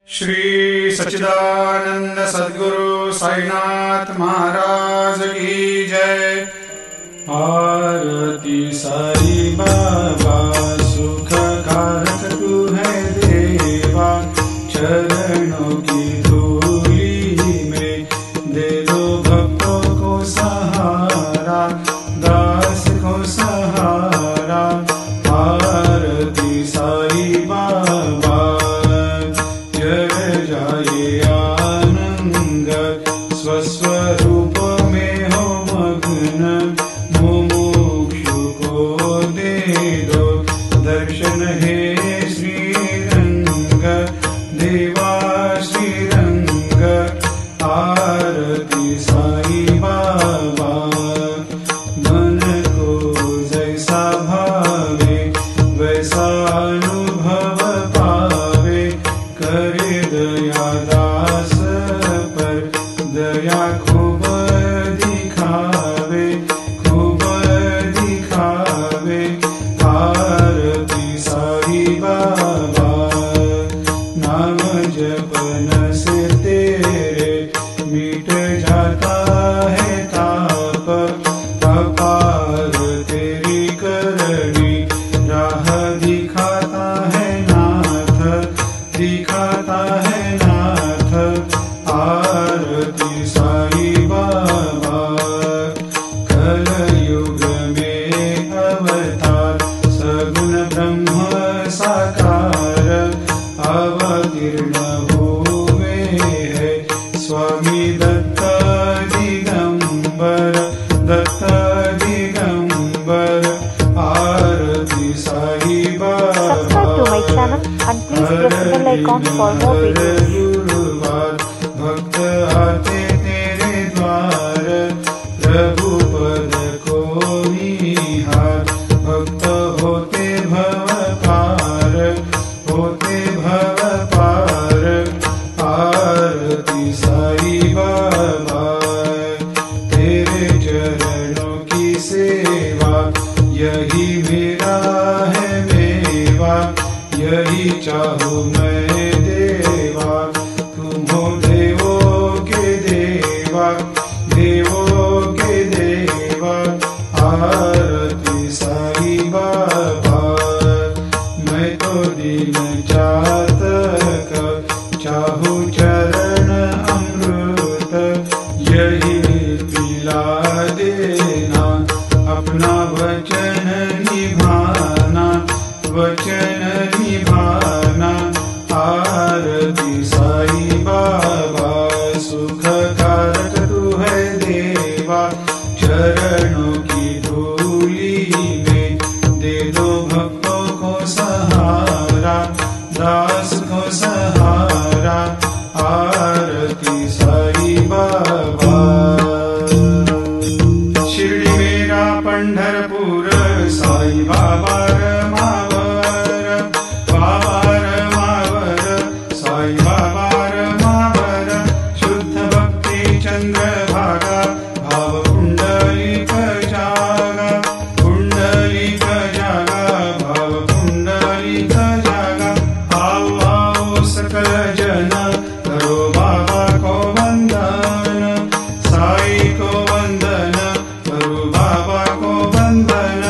श्री सच्चिदानंद सद्गुरु साईनाथ महाराज की जय। आरती साई बाबा सुख कारक तू है देवा, चरणों की धूली में दे दो भक्तों को सहारा, दास को सहारा। आरती साई बाबा जय जाए आनंद, स्वस्वरूप में हो मग्न, मुमुक्षु को दे दो दर्शन हे श्रीरंग, देवा श्रीरंग। आरती साई बाबा मन को जैसा भावे वैसा अनुभव पावे, करे दया दास पर दया खूब दिखावे, खूब दिखावे। आरती साई बाबा नाम जपन से तेरे मिट जाता है ताप, अपार तेरी करनी राह दिखाता है नाथ, दिखाता है नाथ। आरती साई बाबा कलयुग में अवतार, सगुण ब्रह्म साकार अवतीर्ण हुए है स्वामी दत्त दिगंबर, दत्त दिगंबर। आरती Sai Baba and please press the bell icon for more videos. भक्त आते तेरे द्वार, प्रभु पद को निहार, भक्त होते भव पार, होते भव पार। आरती साई बाबा तेरे चरणों की सेवा, यही मेरा है मेवा, यही चाहूँ मैं देवा। तुम हो देवों के देवा, देवों के देवा। आरती साई बाबा मैं तो दिन चातक, चाहूँ चरण अमृत, यही पिला देना, अपना वचन निभाना, वचन निभाना। आरती साई बाबा सुख कारक तू है देवा, चरणों की धूली में दे दो भक्तों को सहारा, दास को सहारा। आरती साई बाबा शिर्डी मेरा पंढरपूर, साई बाबा रमावर, बाबा रमावर, साई बाबा रमावर। शुद्ध भक्ति चंद्रभागा, भाव कुंडलिक जागा, कुंडलिक जागा, भाव कुंडलिक जागा। आओ आओ सकल जन, करो बाबा को वंदन, साई को वंदन, करो बाबा को वंदन।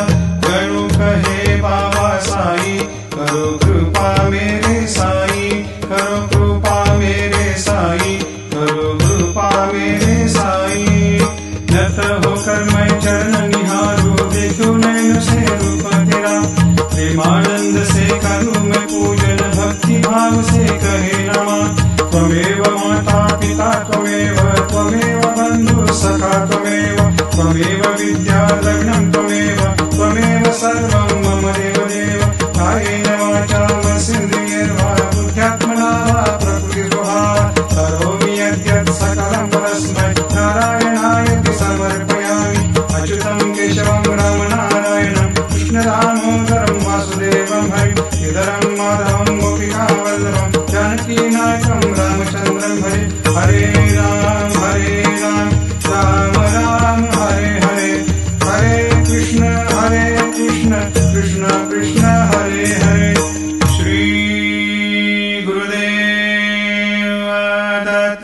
गणु कहे बाबा साई, करो कृपा मेरे साई, करो कृपा मेरे साई, करो कृपा मेरे साई। नत होकर मैं चरण निहारूं, देखूं नैन से रूप तेरा, प्रेमानंद से करूं मैं पूजन, भक्ति भाव से कहे नमः। त्वमेव माता पिता त्वमेव, त्वमेव बंधु सखा त्वमेव, त्वमेव विद्या द्रविणं त्वमेव, त्वमेव सर्वं मम देव देव। कायेन वाचा मनसेन्द्रियैर्वा बुद्ध्यात्मना वा प्रकृतिर्वा करोमि यद्यत् सकलं परस्मै नारायणायति समर्पयामि। अच्युतं केशवं रामनारायणं कृष्णदामोदरं वासुदेवं हरिं श्रीधरं माधवं गोपिका वल्लभं जानकीनायकं रामचन्द्रं हरे। हरे राम राम राम हरे हरे, हरे कृष्ण कृष्ण कृष्ण